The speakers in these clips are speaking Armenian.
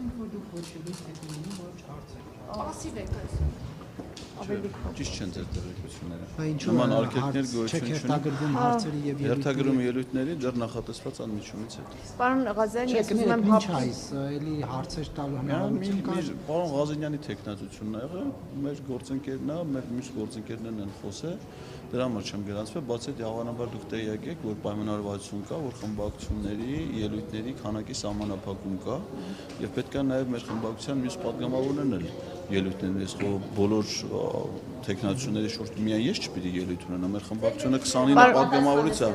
ենք, որ դուք ոչ ելույթ եք ունենում, ոչ հարց եք։ Պասիվ եք այս։ Ճիշտ չեն ձեր տեղեկությունները։ Ինչու՞ Նման արգելքներ չեք գոյություն հերթագրվում հարցերի եւ հերթագրում ելույթների դեռ նախատեսված անմիջումից հետո։ Պարոն Ղազարյան, ես ուզում եմ ինչ այս, էլի հարցեր տալու հնարավորություն կա։ Պարոն Ղազարյանի տեխնացությունն ա եղել, մեր գործընկերն է, մեր մյուս գործընկերներն են խոսել, դրա համար չեմ գրանցվել, բացի այդ հավանաբար դուք տեղյակ եք, որ պայմանավորվածություն կա, որ խմբակցությունների ելույթների քանակի սահմանափակում կա, եւ պետք է նաեւ մեր խմբակցության մյուս պատգամավորներն էլ ելույթներն ես խո բոլոր տեխնացությունների շուրջ միայն ես չպիտի ելույթ ունենամ, մեր խմբակցությունը 29 պատգամավորից է։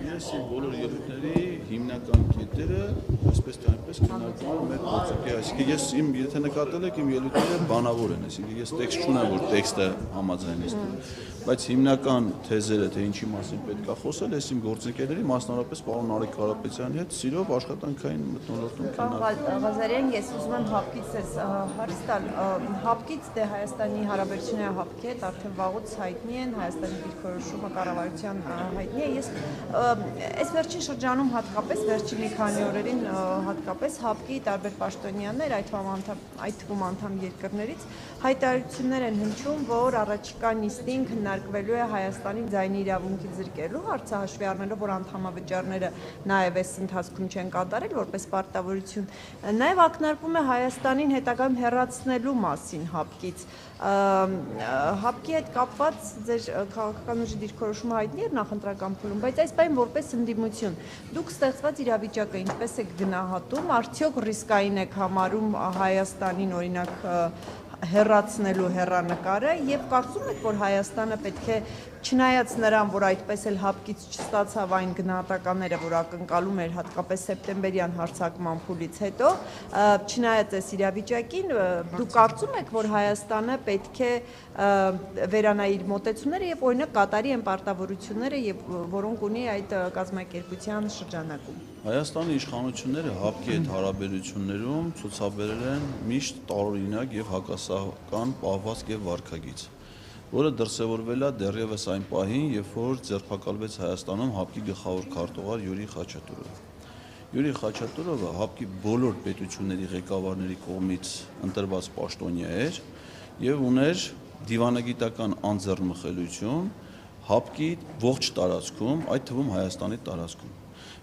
Ես բոլոր ելույթների հիմնական կետերը այսպես թե այնպես քննարկում եմ մեր գործընկեր, այսինքն ես եթե նկատել եք իմ ելույթները բանավոր են, այսինքն ես տեքստ չունեմ, որ տեքստը համաձայնեստ է, բայց հիմնական թեզերը թե ինչի մասին պետք է խոսել, ես իմ գործընկերների, մասնավորապես պարոն Նարեկ Կարապետյանի հետ սիրով աշխատանքային մթնոլորտում քննարկում։ Ղազարյան, ես ուզում եմ հապկից հարց տալ, հապկից դե Հայաստանի հարաբերությունները հապկի հետ արդեն վաղուց հայտնի են, Հայաստանի դիրքորոշումը կառավարության հայտնի է, ես այս վերջին շրջանում հատկապես վերջին մի քանի օրերին հատկապես հապկի տարբեր պաշտոնյաներ, այդ թվում անդամ երկրներից հայտարարություններ են հնչում, որ առաջիկա նիստին քննարկվելու է Հայաստանի ձայնի իրավունքի զրկելու հարցը, հաշվի առնելով, որ անդամավճարները նաև այս ընթացքում չեն կատարել որպես պարտավորություն, նաև ակնարկվում է Հայաստանին հետագայում հեռացնելու մասին հապկից։ Հապկի հետ կապված ձեր քաղաքական ուժի դիրքորոշումը հայտնի էր նախընտրական փուլում, բայց այս բան որպես ընդդիմություն դուք ստեղծված իրավիճակը ինչպես եք գնահատում, արդյոք ռիսկային եք համարում Հայաստանին օրինակ հեռացնելու հեռանկարը եւ կարծում եք, որ Հայաստանը պետք է չնայած նրան, որ այդպես էլ հապկից չստացավ այն գնահատականները, որ ակնկալում էր հատկապես սեպտեմբերյան հարձակման փուլից հետո, չնայած այս իրավիճակին, դուք կարծում եք, որ Հայաստանը պետք է վերանայի իր մոտեցումները եւ օրինակ կատարի այն պարտավորությունները, որոնք ունի այդ կազմակերպության շրջանակում։ Հայաստանի իշխանությունները հապկի հետ հարաբերություններում ցուցաբերել են միշտ տարօրինակ եւ հակասական պահվածք եւ վարքագիծ, որը դրսևորվել է դեռևս այն պահին, երբ որ ձերբակալվեց Հայաստանում հապկի գլխավոր քարտուղար Յուրի Խաչատուրովը։ Յուրի Խաչատուրովը հապկի բոլոր պետությունների ղեկավարների կողմից ընտրված պաշտոնյա էր եւ ուներ դիվանագիտական անձեռնմխելիություն հապկի ողջ տարածքում, այդ թվում Հայաստանի տարածքում։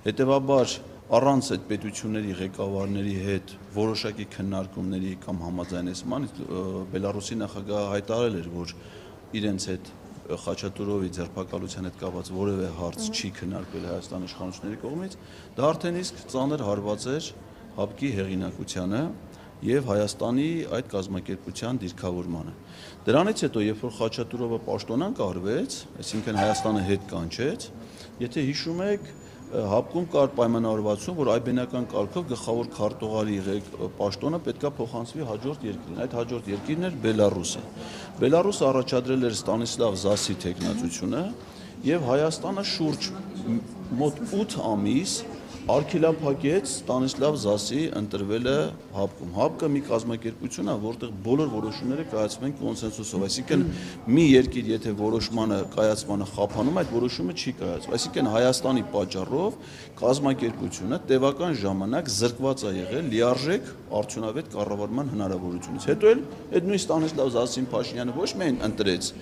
Հետևաբար առանց այդ պետությունների ղեկավարների հետ որոշակի քննարկումների կամ համաձայնեցման Բելարուսի նախագահը հայտարարել էր, որ իրենց հետ Խաչատուրովի ձերբակալության հետ կապված որևէ հարց չի քննարկվել Հայաստանի իշխանությունների կողմից, դա արդեն իսկ ծանր հարված էր հապկի հեղինակությանը եւ Հայաստանի այդ կազմակերպության դիրքավորմանը։ Դրանից հետո, երբ որ Խաչատուրովը պաշտոնանկ արվեց, այսինքն Հայաստանը հետ կանչեց, եթե հիշում եք, հապկում կար պայմանավորվածություն, որ այբենական կարգով գլխավոր քարտուղարի պաշտոնը պետքա փոխանցվի հաջորդ երկրին, այդ հաջորդ երկիրն էր Բելարուսը։ Բելարուսը առաջադրել էր Ստանիսլավ Զասի թեկնածությունը եւ Հայաստանը շուրջ մոտ 8 ամիս արգելափակեց Ստանիսլավ Զասի ընտրվելը հապկում։ Հապկը մի կազմակերպություն է, որտեղ բոլոր որոշումները կայացվում են կոնսենսուսով, այսինքն մի երկիր եթե որոշմանը կայացմանը խափանում, այդ որոշումը չի կայացվում։ Այսինքն Հայաստանի պատճառով կազմակերպությունը տևական ժամանակ զրկված է եղել լիարժեք արդյունավետ կառավարման հնարավորությունից։ Հետո էլ այդ նույն Ստանիսլավ Զասին Փաշինյանը ոչ միայն ընտրեց,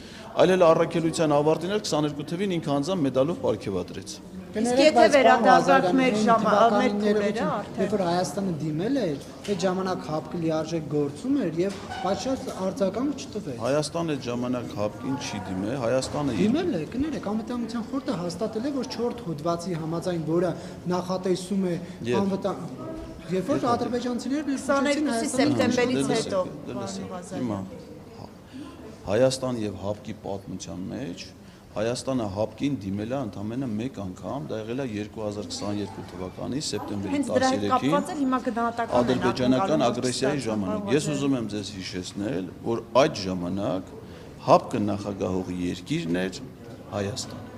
այլ էլ առաքելության ավարտին 22 թվին ինքը անձամբ մեդալով պարգևատրեց։ Իսկ եթե վերադարձակ մեր փուլերը արդեն երբ որ Հայաստանը դիմել էր, այդ ժամանակ հապկը լիարժեք գործում էր եւ պատշաճ արձագանք չտվեց։ Հայաստանը այդ ժամանակ հապկին չի դիմել, Հայաստանը դիմել է, կներեք, անվտանգության խորհուրդը հաստատել է, որ 4 հոդվածի համաձայն, որը նախատեսում է անվտանգ երբ որ ադրբեջանցիները 22 սեպտեմբերից հետո Հայաստան եւ հապկի պատմության մեջ Հայաստանը հապկին դիմել է ընդամենը մեկ անգամ, դա եղել է 2022 թվականի սեպտեմբերի 13-ին ադրբեջանական ագրեսիայի ժամանակ։ Ես ուզում եմ ձեզ հիշեցնել, որ այդ ժամանակ հապկը նախագահող երկիրն էր Հայաստանը։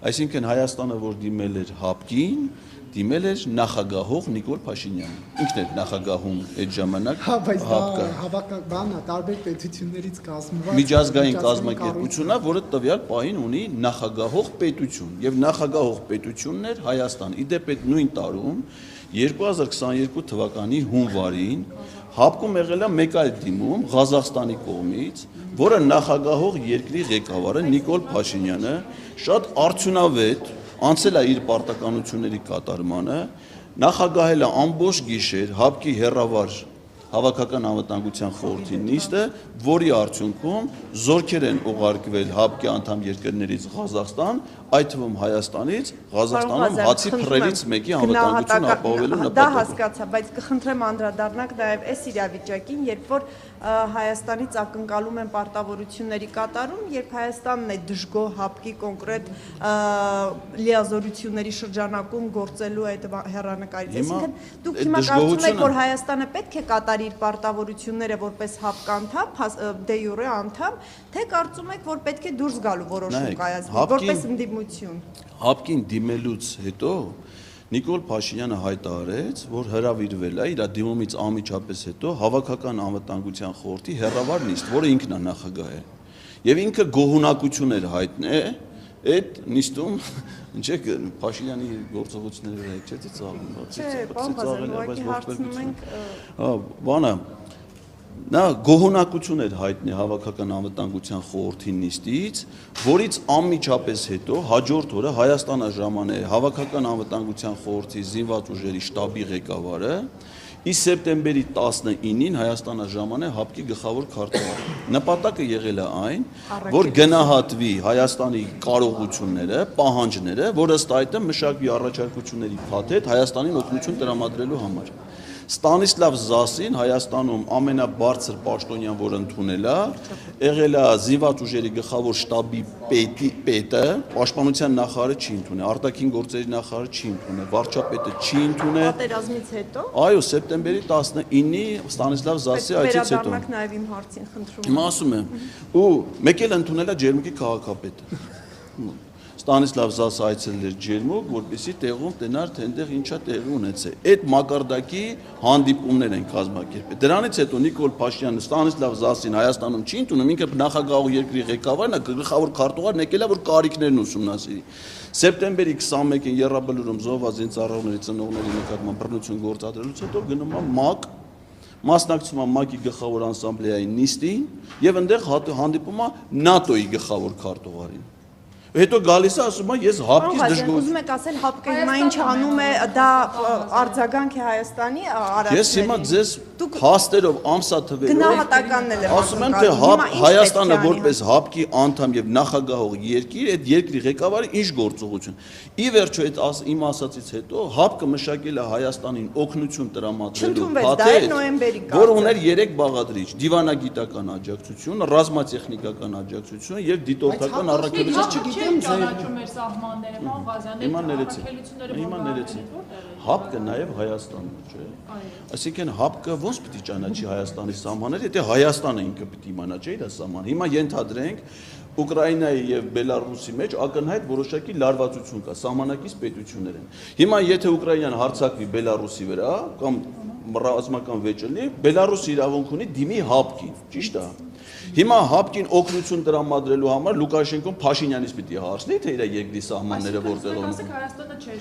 Այսինքն Հայաստանը, որ դիմել էր հապկին, դիմել էր նախագահող Նիկոլ Փաշինյանը։ Ինքն էր նախագահում այդ ժամանակ Հա, բայց դա ՀԱՊԿ-ը։ հավաքական է, տարբեր պետություններից կազմված Միջազգային կազմակերպությունն է, որը տվյալ պահին ունի նախագահող պետություն, եւ նախագահող պետությունն էր Հայաստան։ Իդեպ այդ նույն տարում 2022 թվականի հունվարին ՀԱՊԿ-ում եղել է մեկ այլ դիմում Ղազախստանի կողմից, որը նախագահող երկրի ղեկավարը Նիկոլ Փաշինյանը շատ արդյունավետ անցել է իր պարտականությունների կատարմանը, նախագահել է ամբողջ գիշեր ՀԱՊԿ-ի հեռավար Հավաքական անվտանգության խորհրդի նիստը, որի արդյունքում զորքեր են ուղարկվել ՀԱՊԿ-ի անդամ երկրներից Ղազախստան, այդ թվում Հայաստանից, Ղազախստանում հացի փռերից մեկի անվտանգությունը ապահովելու Դա նպատակով։ հասկացա, բայց կխնդրեմ անդրադառնանք նաև այս իրավիճակին, երբ որ Հայաստանից ակնկալում են պարտավորությունների կատարում, երբ Հայաստանն է դժգոհ ՀԱՊԿ-ի կոնկրետ լիազորությունների շրջանակում գործելու այդ հեռանկարից։ Այսինքն դուք հիմա կարծում եք, որ Հայաստանը պետք է կատարի իր պարտավորությունները որպես ՀԱՊԿ անդամ, դե յուրե անդամ, թե կարծում եք, որ պետք է դուրս գալու որոշում կայացվի, որպես ընդդիմություն։ ՀԱՊԿ-ին դիմելուց հետո Նիկոլ Փաշինյանը հայտարարեց, որ հրավիրվել է իր դիմումից անմիջապես հետո Հավաքական անվտանգության խորհրդի հեռավար նիստ, որը ինքն է նախագահել։ Եվ ինքը գոհունակություն էր հայտնել այդ նիստում, ինչեք Փաշինյանի գործողությունները եկեցի ծաղում, Չէ, պարոն Ղազարյան, ուղղակի հարցնում ենք։ Հա, բանը նա գոհունակություն էր հայտնի Հավաքական անվտանգության խորհրդի նիստից, որից անմիջապես հետո հաջորդ օրը Հայաստանը ժամանել Հավաքական անվտանգության խորհրդի զինված ուժերի շտաբի ղեկավարը, իսկ սեպտեմբերի 19-ին Հայաստանը ժամանել ՀԱՊԿ-ի գլխավոր քարտուղար։ Նպատակը եղել է այն, որ գնահատվի Հայաստանի կարողությունները, պահանջները, որ ըստ այդմ մշակվի առաջարկությունների փաթեթ Հայաստանին օգնություն տրամադրելու համար։ Ստանիսլավ Զասին Հայաստանում ամենաբարձր պաշտոնյան, որ ընդունել է, եղել է զինված ուժերի գլխավոր շտաբի պետը, պաշտպանության նախարարը չի ընդունել, արտաքին գործերի նախարարը չի ընդունել, վարչապետը չի ընդունել։ Պատերազմից հետո։ Այո, սեպտեմբերի 19-ի Ստանիսլավ Զասի այցից հետո։ Վերադառնանք նաև իմ հարցին, խնդրում եմ։ Հիմա ասում եմ, ու մեկ էլ ընդունել է Ջերմուկի քաղաքապետը։ Ստանիսլավ Զասը այցելել էր Ջերմուկ, որպեսզի տեղում տենար, թե այնտեղ ինչա տեղի ունեցել։ Այդ մակարդակի հանդիպումներ են կազմակերպել։ Դրանից հետո Նիկոլ Փաշինյանը Ստանիսլավ Զասին Հայաստանում չի ընդունում, ինքը նախագահող երկրի ղեկավարն է, գլխավոր քարտուղարն եկել է, որ կարիքներն ուսումնասիրի։ Սեպտեմբերի 21-ին Եռաբլուրում զոհված զինծառայողների ծնողների նկատմամբ բռնություն գործադրելուց հետո գնում է ՄԱԿ, մասնակցում է ՄԱԿ-ի գլխավոր ասամբլեայի նիստին եւ այնտեղ հանդիպում է ՆԱՏՕ-ի գլխավոր քարտուղարին։ Հետո գալիս է ասում է ես ՀԱՊԿ-ից դժգոհ։ Ուզում եք ասել ՀԱՊԿ-ը հիմա ինչ անում է, դա արձագանք է Հայաստանի արարածների։ Ես հիմա ձեզ փաստերով, ամսաթվերով գնահատականն եմ ասում եմ, թե Հայաստանը որպես ՀԱՊԿ-ի անդամ եւ նախագահող երկիր, այդ երկրի ղեկավարը ինչ գործողություն։ Ի վերջո այդ իմ ասածից հետո ՀԱՊԿ-ը մշակել է Հայաստանին օգնություն տրամադրելու փաթեթ, որը ուներ 3 բաղադրիչ՝ դիվանագիտական աջակցություն, ռազմատեխնիկական աջակցություն եւ դիտորդական առաքելություն։ Ճանաչում էր սահմանները, պարոն Ղազարյան, Հիմա ներեցի։ ՀԱՊԿ-ը նաև Հայաստանն է, չէ՞։ Այսինքն ՀԱՊԿ-ը ո՞նց պիտի ճանաչի Հայաստանի սահմանները, եթե Հայաստանը ինքը պիտի իմանա, չէ՞ իր սահմանը։ Հիմա ենթադրենք Ուկրաինայի եւ Բելարուսի մեջ ակնհայտ որոշակի լարվածություն կա, սահմանակից պետություններ են։ Հիմա եթե Ուկրաինան հարձակվի Բելարուսի վրա կամ ռազմական վեճ լինի, Բելարուսը իրավունք ունի դիմի ՀԱՊԿ-ին, ճիշտ է։ Հիմա ՀԱՊԿ-ին օգնություն տրամադրելու համար Լուկաշենկոն Փաշինյանից պիտի հարցնի, թե իր երկրի սահմանները որտեղ են։ Այսինքն Հայաստանը չէր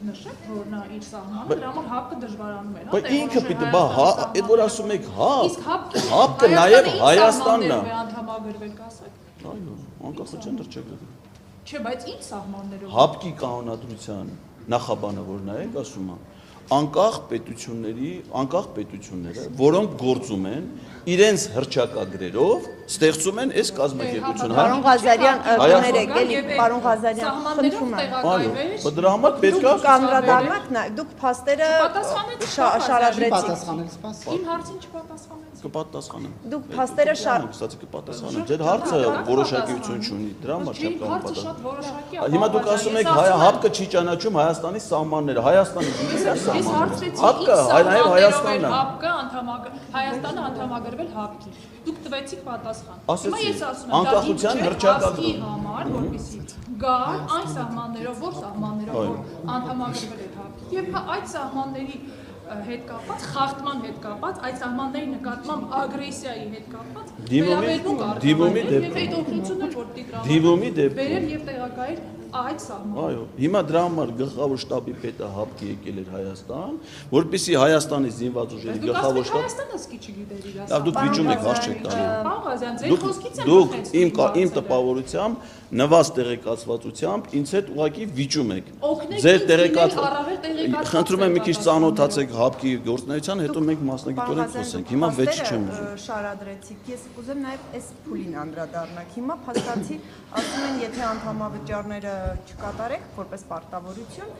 նշել, որ նա իր սահմանը, դրա համար ՀԱՊԿ-ը դժվարանում էր։ Բայց ինքը պիտի, այդ որ ասում եք, Իսկ ՀԱՊԿ-ը նաև Հայաստանն է։ Անդամագրվել կասեք։ Այո, անկախության դրճակը։ Չէ, բայց ինչ սահմաններով։ ՀԱՊԿ-ի կանոնադրության նախաբանը որ նայեք, ասում է, անկախ պետությունները, որոնք գործում են իրենց հռչակագրերով, ստեղծում են այս կազմակերպությունը։ Պարոն Ղազարյան, կներեք, էլի պարոն Ղազարյան, խնդրում եմ։ Այո, դրա համար պետք է կանդրադառնաք, դուք փաստերը շարադրեցիք։ Իմ հարցին չպատասխանեցիք։ կպատասխանեմ։ Դուք փաստերը Կստացի կպատասխանեմ։ Ձեր հարցը որոշակիություն չունի, դրա համար չեմ կարող պատասխանել։ Հիմա դուք ասում եք ՀԱՊԿ-ը չի ճանաչում Հայաստանի սահմանները, Հայաստանը գիտի իր սահմանները։ ՀԱՊԿ-ը նաև Հայաստանն է։ Հայաստանը անդամագրվել ՀԱՊԿ-ի։ Դուք տվեցիք պատասխան։ Ասեցի, Հիմա ես ասում եմ, անկախության հռչակագրով համար, որպեսզի գալ այն սահմաններով, որ սահմաններով որ անդամագրվել է հապկիտ, եւ այդ սահմանների հետ կապված, խախտման հետ կապած, այդ սահմանների նկատմամբ ագրեսիայի հետ կապած վերաբերմունք արտահայտել եւ այդ օգնությունը որ դիմումի դեպքում վերել եւ տեղակայել այդ սահմանը։ Այո, հիմա դրա համար գլխավոր շտաբի պետը հապկի եկել էր Հայաստան, որպեսզի Հայաստանի զինված ուժերի գլխավոր շտաբ Հայաստանը սկի չգիտեր իր Լավ, դուք վիճում եք, հարց չեք տալի։ Պաղազյան, ձեր խոսքից եմ Դուք իմ տպավորությամբ նվազ տեղեկացվածությամբ ինձ հետ ուղղակի վիճում եք։ Ձեր տեղեկացված խնդրում եմ մի քիչ ծանոթացեք հապկի գործունեության, հետո մենք մասնագիտորեն խոսենք։ Հիմա վեճ չեմ ուզում։ Շարադրեցիք։ Ես կուզեմ նաև այս փուլին անդրադառնալ։ Հիմա փաստացի ասում են, եթե անդամավճարները չկատարեք որպես պարտավորություն,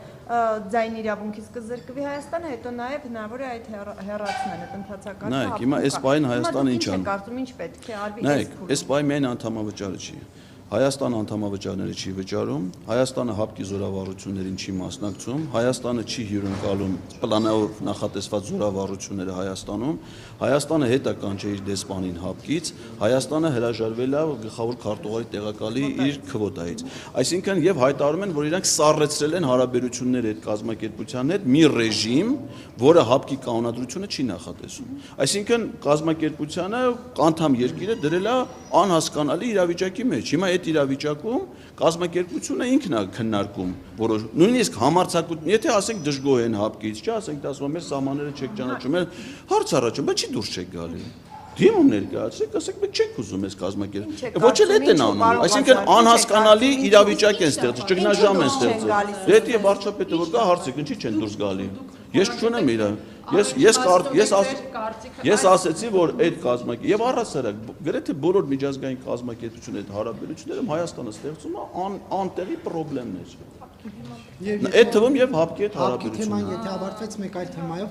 ձայն իրավունքից կզրկվի Հայաստանը, հետո նաև հնարավոր է այդ հեռացնել այդ ընթացակարգը։ Նայեք, հիմա այս պահին Հայաստանը ինչ անում։ Կարծում ինչ պետք է արվի այս Նայեք, փուլում։ այս պահի միայն անդամավճարը չի։ Հայաստանը անդամավճարները չի վճարում, Հայաստանը հապկի զորավարություններին չի մասնակցում, Հայաստանը չի հյուրընկալում պլանով նախատեսված զորավարությունները Հայաստանում, Հայաստանը հետ է կանչել իր դեսպանին հապկից, Հայաստանը հրաժարվել է գլխավոր քարտուղարի տեղակալի իր քվոտայից։ Այսինքն եւ հայտարարում են, որ իրանք սառեցրել են հարաբերությունները այդ կազմակերպության հետ մի ռեժիմ, որը հապկի կանոնադրությունը չի նախատեսում։ Այսինքն կազմակերպությանը անդամ երկիրը դրել է անհասկանալի իրավիճակի մեջ։ Հիմա այդ իրավիճակում կազմակերպությունը ինքն է քննարկում, որոշ նույնիսկ համարձակություն, եթե ասենք դժգոհ են հապկից, չէ, ասենք դա ասում են, մեր սահմանները չեք ճանաչում, հարց առաջում, բայց չի դուրս չեք գալի։ Դիմում ներկայացրեք, ասեք, մենք չենք ուզում այս կազմակերպությունը։ Ոչ էլ էդ են անում, այսինքն անհասկանալի իրավիճակ են ստեղծել, ճգնաժամ են ստեղծել։ Եթե վարչապետը որ կա հարցեք, ինչի չեն դուրս գալի։ Ես չունեմ իր Ես ասեցի, որ այդ կազմակերպությունը եւ առասարակ գրեթե բոլոր միջազգային կազմակերպությունների հետ հարաբերություններում Հայաստանը ստեղծում է անտեղի խնդիրներ։ Այդ թվում եւ հապկի հետ հարաբերությունները։ Հապկի թեման եթե ավարտվեց, մեկ այլ թեմայով